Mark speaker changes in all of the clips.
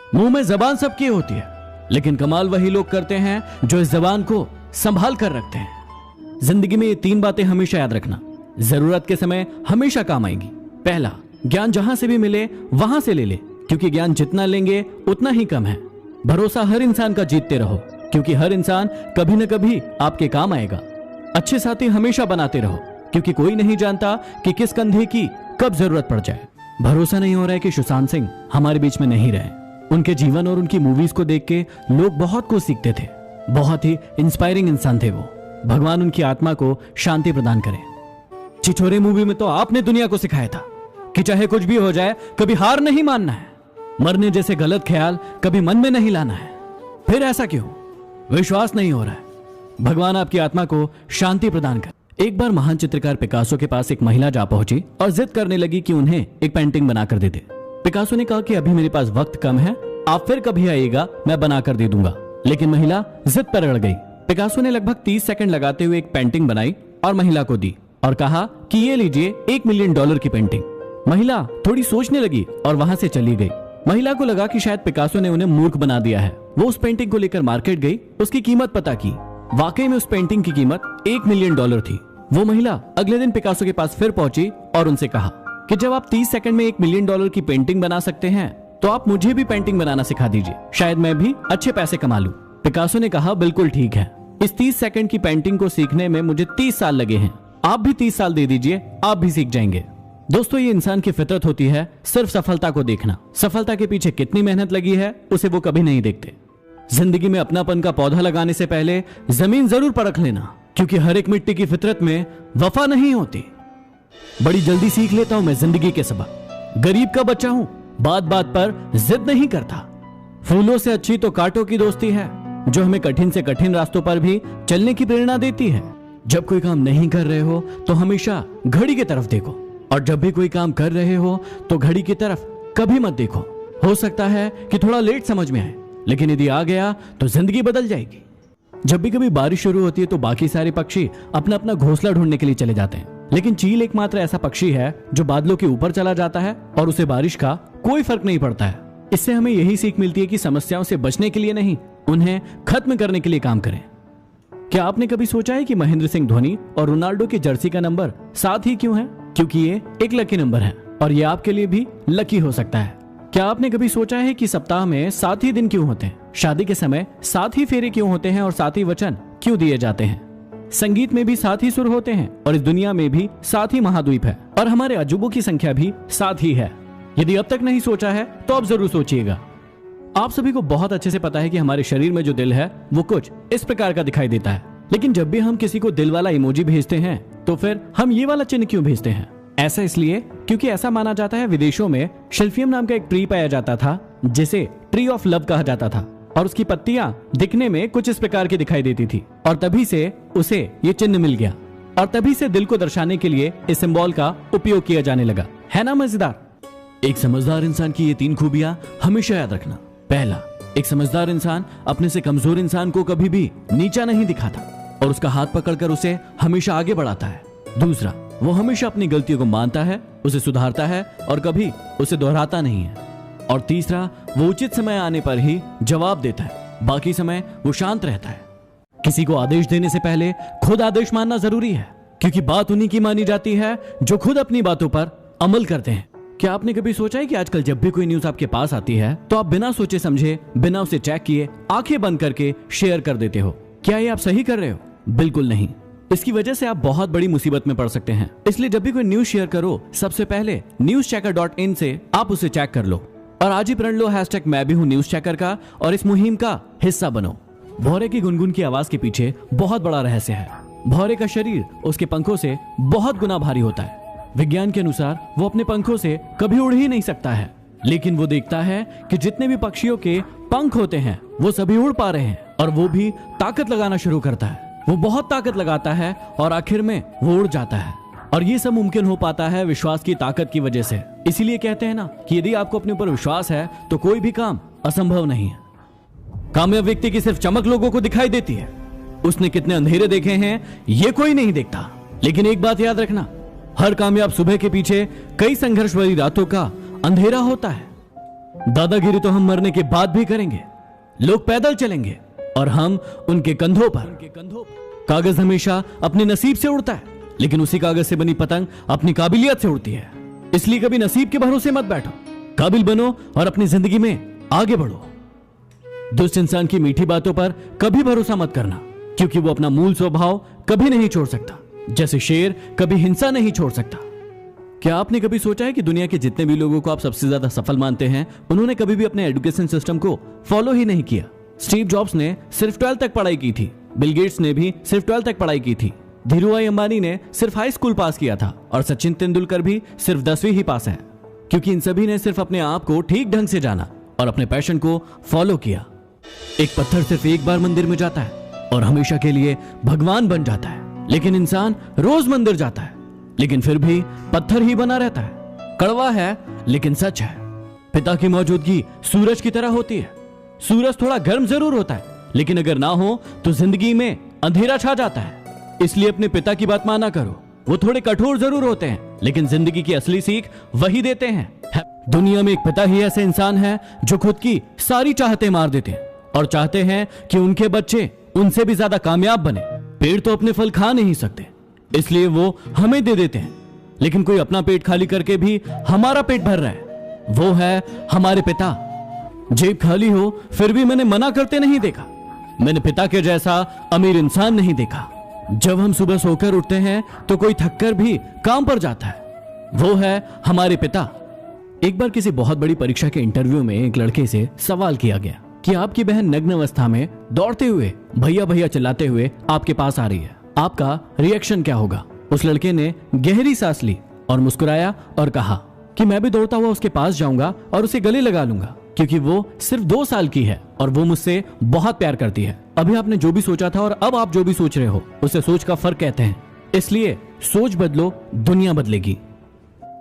Speaker 1: मुंह में जबान सबकी होती है, लेकिन कमाल वही लोग करते हैं जो इस जबान को संभाल कर रखते हैं। जिंदगी में ये 3 बातें हमेशा याद रखना, जरूरत के समय हमेशा काम आएगी। पहला, ज्ञान जहां से भी मिले वहां से ले ले, क्योंकि ज्ञान जितना लेंगे उतना ही कम है। भरोसा हर इंसान का जीतते रहो, क्योंकि हर इंसान कभी न कभी आपके काम आएगा। अच्छे साथी हमेशा बनाते रहो, क्योंकि कोई नहीं जानता कि किस कंधे की कब जरूरत पड़ जाए। भरोसा नहीं हो रहा है कि सुशांत सिंह हमारे बीच में नहीं रहे। उनके जीवन और उनकी मूवीज को देख के लोग बहुत कुछ सीखते थे। बहुत ही इंस्पायरिंग इंसान थे वो। भगवान उनकी आत्मा को शांति प्रदान करे। छिछोरे मूवी में तो आपने दुनिया को सिखाया था कि चाहे कुछ भी हो जाए कभी हार नहीं मानना है। मरने जैसे गलत ख्याल कभी मन में नहीं लाना है। फिर ऐसा क्यों? विश्वास नहीं हो रहा है। भगवान आपकी आत्मा को शांति प्रदान करे। एक बार महान चित्रकार पिकासो के पास एक महिला जा पहुंची और जिद करने लगी कि उन्हें एक पेंटिंग बनाकर दे दे। पिकासो ने कहा कि अभी मेरे पास वक्त कम है, आप फिर कभी आइएगा, मैं बनाकर दे दूंगा। लेकिन महिला जिद पर अड़ गई। पिकासो ने लगभग 30 सेकंड लगाते हुए एक पेंटिंग बनाई और महिला को दी और कहा कि ये लीजिए $1 मिलियन की पेंटिंग। महिला थोड़ी सोचने लगी और वहां से चली गई। महिला को लगा कि शायद पिकासो ने उन्हें मूर्ख बना दिया है। वो उस पेंटिंग को लेकर मार्केट गई, उसकी कीमत पता की। वाकई में उस पेंटिंग की कीमत $1 मिलियन थी। वो महिला अगले दिन पिकासो के पास फिर पहुंची और उनसे कहा कि जब आप 30 सेकंड में $1 मिलियन की पेंटिंग बना सकते हैं तो आप मुझे भी पेंटिंग बनाना सिखा दीजिए, शायद मैं भी अच्छे पैसे कमा लूं। पिकासो ने कहा बिल्कुल ठीक है, इस 30 सेकंड की पेंटिंग को सीखने में मुझे 30 साल लगे हैं, आप भी 30 साल दे दीजिए, आप भी सीख जाएंगे। दोस्तों, ये इंसान की फितरत होती है सिर्फ सफलता को देखना। सफलता के पीछे कितनी मेहनत लगी है उसे वो कभी नहीं देखते। जिंदगी में अपनापन का पौधा लगाने से पहले जमीन जरूर परख लेना, क्योंकि हर एक मिट्टी की फितरत में वफा नहीं होती। बड़ी जल्दी सीख लेता हूं मैं जिंदगी के सबक। गरीब का बच्चा हूं, बात बात पर जिद नहीं करता। फूलों से अच्छी तो कांटों की दोस्ती है, जो हमें कठिन से कठिन रास्तों पर भी चलने की प्रेरणा देती है। जब कोई काम नहीं कर रहे हो तो हमेशा घड़ी की तरफ देखो, और जब भी कोई काम कर रहे हो तो घड़ी की तरफ कभी मत देखो। हो सकता है कि थोड़ा लेट समझ में आए, लेकिन यदि आ गया तो जिंदगी बदल जाएगी। जब भी कभी बारिश शुरू होती है तो बाकी सारे पक्षी अपना अपना घोंसला ढूंढने के लिए चले जाते हैं, लेकिन चील एकमात्र ऐसा पक्षी है जो बादलों के ऊपर चला जाता है और उसे बारिश का कोई फर्क नहीं पड़ता है। इससे हमें यही सीख मिलती है कि समस्याओं से बचने के लिए नहीं, उन्हें खत्म करने के लिए काम करें। क्या आपने कभी सोचा है कि महेंद्र सिंह धोनी और रोनाल्डो की जर्सी का नंबर 7 ही क्यों है? क्योंकि ये एक लकी नंबर है और ये आपके लिए भी लकी हो सकता है। क्या आपने कभी सोचा है कि सप्ताह में 7 ही दिन क्यों होते हैं? शादी के समय 7 ही फेरे क्यों होते हैं और 7 ही वचन क्यों दिए जाते हैं? संगीत में भी 7 ही सुर होते हैं और इस दुनिया में भी 7 ही महाद्वीप है और हमारे अजूबों की संख्या भी 7 ही है। यदि अब तक नहीं सोचा है तो अब जरूर सोचिएगा। आप सभी को बहुत अच्छे से पता है कि हमारे शरीर में जो दिल है वो कुछ इस प्रकार का दिखाई देता है, लेकिन जब भी हम किसी को दिल वाला इमोजी भेजते हैं तो फिर हम ये वाला चिन्ह क्यों भेजते हैं? ऐसा इसलिए क्योंकि ऐसा माना जाता है विदेशों में शिल्फियम नाम का एक ट्री पाया जाता था जिसे ट्री ऑफ लव कहा जाता था, और उसकी पत्तियां दिखने में कुछ इस प्रकार की दिखाई देती थी, और तभी से उसे ये चिन्ह मिल गया और तभी से दिल को दर्शाने के लिए इस सिंबल का उपयोग किया जाने लगा। है ना मजेदार? एक समझदार इंसान की ये 3 खूबियां हमेशा याद रखना। पहला, एक समझदार इंसान अपने से कमजोर इंसान को कभी भी नीचा नहीं दिखाता और उसका हाथ पकड़कर उसे हमेशा आगे बढ़ाता है। दूसरा, वो हमेशा अपनी गलतियों को मानता है, उसे सुधारता है और कभी उसे दोहराता नहीं है। और तीसरा, वो उचित समय आने पर ही जवाब देता है, बाकी समय वो शांत रहता है। किसी को आदेश देने से पहले खुद आदेश मानना जरूरी है, क्योंकि बात उन्हीं की मानी जाती है जो खुद अपनी बातों पर अमल करते हैं। क्या आपने कभी सोचा है कि आजकल जब भी कोई न्यूज आपके पास आती है तो आप बिना सोचे समझे, बिना उसे चेक किए, आंखें बंद करके शेयर कर देते हो? क्या ये आप सही कर रहे हो? बिल्कुल नहीं। इसकी वजह से आप बहुत बड़ी मुसीबत में पड़ सकते हैं। इसलिए जब भी कोई न्यूज शेयर करो, सबसे पहले newschecker.in से आप उसे चेक कर लो और आज ही प्रण लो #मैं भी हूं न्यूज चेकर का और इस मुहिम का हिस्सा बनो। भौरे की गुनगुन की आवाज के पीछे बहुत बड़ा रहस्य है। भौरे का शरीर उसके पंखों से बहुत गुना भारी होता है। विज्ञान के अनुसार वो अपने पंखों से कभी उड़ ही नहीं सकता है, लेकिन वो देखता है कि जितने भी पक्षियों के पंख होते हैं वो सभी उड़ पा रहे हैं, और वो भी ताकत लगाना शुरू करता है। वो बहुत ताकत लगाता है और आखिर में वो उड़ जाता है, और ये सब मुमकिन हो पाता है विश्वास की ताकत की वजह से। इसीलिए कहते हैं ना कि यदि आपको अपने ऊपर विश्वास है तो कोई भी काम असंभव नहीं है। कामयाब व्यक्ति की सिर्फ चमक लोगों को दिखाई देती है, उसने कितने अंधेरे देखे हैं ये कोई नहीं देखता। लेकिन एक बात याद रखना, हर कामयाब सुबह के पीछे कई संघर्ष भरी रातों का अंधेरा होता है। दादागिरी तो हम मरने के बाद भी करेंगे। लोग पैदल चलेंगे और हम उनके कंधों पर। कागज हमेशा अपने नसीब से उड़ता है, लेकिन उसी कागज से बनी पतंग अपनी काबिलियत से उड़ती है। इसलिए कभी नसीब के भरोसे मत बैठो, काबिल बनो और अपनी जिंदगी में आगे बढ़ो। दुष्ट इंसान की मीठी बातों पर कभी भरोसा मत करना, क्योंकि वो अपना मूल स्वभाव कभी नहीं छोड़ सकता। जैसे शेर कभी हिंसा नहीं छोड़ सकता। क्या आपने कभी सोचा है कि दुनिया के जितने भी लोगों को आप सबसे ज्यादा सफल मानते हैं, उन्होंने कभी भी अपने एजुकेशन सिस्टम को फॉलो ही नहीं किया। स्टीव जॉब्स ने सिर्फ 12th तक पढ़ाई की थी, बिल गेट्स ने भी सिर्फ 12th तक पढ़ाई की थी, धीरूभाई अंबानी ने सिर्फ हाई स्कूल पास किया था और सचिन तेंदुलकर भी सिर्फ 10वीं ही पास है, क्योंकि इन सभी ने सिर्फ अपने आप को ठीक ढंग से जाना और अपने पैशन को फॉलो किया। एक पत्थर सिर्फ एक बार मंदिर में जाता है और हमेशा के लिए भगवान बन जाता है, लेकिन इंसान रोज मंदिर जाता है लेकिन फिर भी पत्थर ही बना रहता है। कड़वा है लेकिन सच है। पिता की मौजूदगी सूरज की तरह होती है। सूरज थोड़ा गर्म जरूर होता है, लेकिन अगर ना हो तो जिंदगी में अंधेरा छा जाता है। इसलिए अपने पिता की बात माना करो। वो थोड़े कठोर जरूर होते हैं, लेकिन जिंदगी की असली सीख वही देते हैं। दुनिया में एक पिता ही ऐसे इंसान है जो खुद की सारी चाहते मार देते हैं और चाहते हैं कि उनके बच्चे उनसे भी ज्यादा कामयाब बने। पेड़ तो अपने फल खा नहीं सकते, इसलिए वो हमें दे देते हैं, लेकिन कोई अपना पेट खाली करके भी हमारा पेट भर रहा है, वो है हमारे पिता। जेब खाली हो फिर भी मैंने मना करते नहीं देखा। मैंने पिता के जैसा अमीर इंसान नहीं देखा। जब हम सुबह सोकर उठते हैं तो कोई थककर भी काम पर जाता है, वो है हमारे पिता। एक बार किसी बहुत बड़ी परीक्षा के इंटरव्यू में एक लड़के से सवाल किया गया कि आपकी बहन नग्न अवस्था में दौड़ते हुए भैया भैया चिल्लाते हुए आपके पास आ रही है, आपका रिएक्शन क्या होगा? उस लड़के ने गहरी सांस ली और मुस्कुराया और कहा कि मैं भी दौड़ता हुआ उसके पास जाऊंगा और उसे गले लगा लूंगा, क्योंकि वो सिर्फ 2 साल की है और वो मुझसे बहुत प्यार करती है। अभी आपने जो भी सोचा था और अब आप जो भी सोच रहे हो उसे सोच का फर्क कहते हैं। इसलिए सोच बदलो, दुनिया बदलेगी।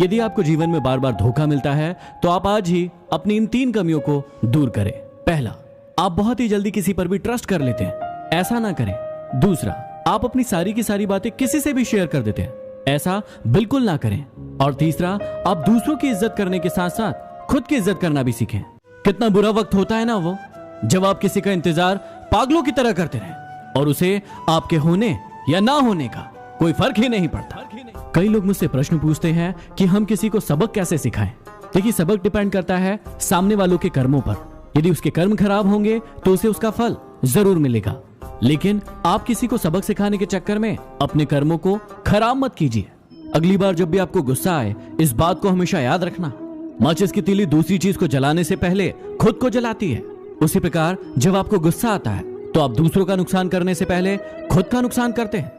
Speaker 1: यदि आपको जीवन में बार बार धोखा मिलता है तो आप आज ही अपनी इन 3 कमियों को दूर करें। पहला, आप बहुत ही जल्दी किसी पर भी ट्रस्ट कर लेते हैं, ऐसा ना करें। दूसरा, आप अपनी सारी की सारी बातें किसी से भी शेयर कर देते हैं, ऐसा बिल्कुल ना करें। और तीसरा, आप दूसरों की इज्जत करने के साथ साथ खुद की इज्जत करना भी सीखें। कितना बुरा वक्त होता है ना वो, जब आप किसी का इंतजार पागलों की तरह करते रहें और उसे आपके होने या ना होने का कोई फर्क ही नहीं पड़ता। कई लोग मुझसे प्रश्न पूछते हैं कि हम किसी को सबक कैसे सिखाएं। देखिए, सबक डिपेंड करता है सामने वालों के कर्मों पर। यदि उसके कर्म खराब होंगे तो उसे उसका फल जरूर मिलेगा, लेकिन आप किसी को सबक सिखाने के चक्कर में अपने कर्मों को खराब मत कीजिए। अगली बार जब भी आपको गुस्सा आए, इस बात को हमेशा याद रखना, माचिस की तीली दूसरी चीज को जलाने से पहले खुद को जलाती है। उसी प्रकार जब आपको गुस्सा आता है तो आप दूसरों का नुकसान करने से पहले खुद का नुकसान करते हैं।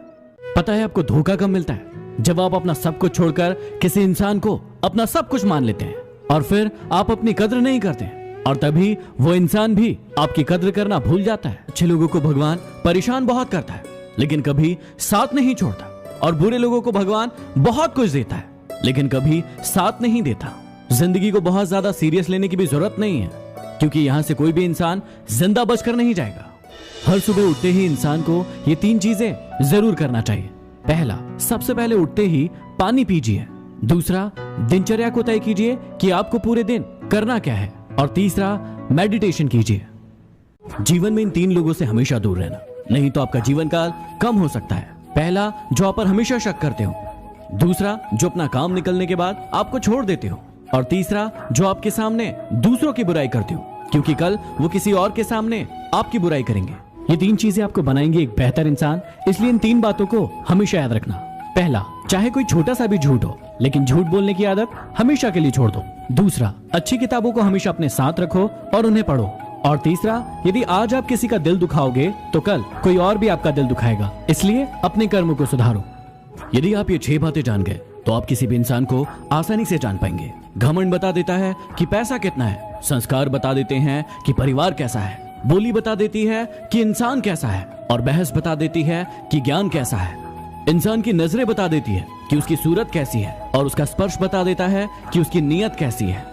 Speaker 1: पता है आपको धोखा कब मिलता है? जब आप अपना सब कुछ छोड़कर किसी इंसान को अपना सब कुछ मान लेते हैं और फिर आप अपनी कद्र नहीं करते, और तभी वो इंसान भी आपकी कद्र करना भूल जाता है। अच्छे लोगों को भगवान परेशान बहुत करता है, लेकिन कभी साथ नहीं छोड़ता, और बुरे लोगों को भगवान बहुत कुछ देता है, लेकिन कभी साथ नहीं देता। जिंदगी को बहुत ज्यादा सीरियस लेने की भी जरूरत नहीं है, क्योंकि यहां से कोई भी इंसान जिंदा बचकर नहीं जाएगा। हर सुबह उठते ही इंसान को ये 3 चीजें जरूर करना चाहिए। पहला, सबसे पहले उठते ही पानी पीजिए। दूसरा, दिनचर्या को तय कीजिए कि आपको पूरे दिन करना क्या है। और तीसरा, मेडिटेशन कीजिए। जीवन में इन 3 लोगों से हमेशा दूर रहना, नहीं तो आपका जीवन काल कम हो सकता है। पहला, जो आप पर हमेशा शक करते हो। दूसरा, जो अपना काम निकलने के बाद आपको छोड़ देते हो। और तीसरा, जो आपके सामने दूसरों की बुराई करते हो, क्योंकि कल वो किसी और के सामने आपकी बुराई करेंगे। ये 3 चीजें आपको बनाएंगी एक बेहतर इंसान, इसलिए इन 3 बातों को हमेशा याद रखना। पहला, चाहे कोई छोटा सा भी झूठ हो, लेकिन झूठ बोलने की आदत हमेशा के लिए छोड़ दो। दूसरा, अच्छी किताबों को हमेशा अपने साथ रखो और उन्हें पढ़ो। और तीसरा, यदि आज आप किसी का दिल दुखाओगे तो कल कोई और भी आपका दिल दुखाएगा, इसलिए अपने कर्मों को सुधारो। यदि आप ये 6 बातें जान गए तो आप किसी भी इंसान को आसानी से जान पाएंगे। घमंड बता देता है कि पैसा कितना है, संस्कार बता देते हैं कि परिवार कैसा है, बोली बता देती है कि इंसान कैसा है, और बहस बता देती है कि ज्ञान कैसा है। इंसान की नजरें बता देती है कि उसकी सूरत कैसी है, और उसका स्पर्श बता देता है कि उसकी नीयत कैसी है।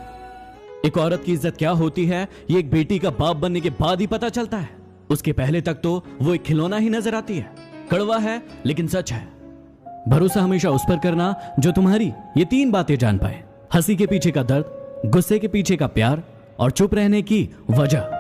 Speaker 1: एक औरत की इज्जत क्या होती है, ये एक बेटी का बाप बनने के बाद ही पता चलता है। उसके पहले तक तो वो एक खिलौना ही नजर आती है। कड़वा है लेकिन सच है। भरोसा हमेशा उस पर करना जो तुम्हारी ये 3 बातें जान पाए। हंसी के पीछे का दर्द, गुस्से के पीछे का प्यार, और चुप रहने की वजह।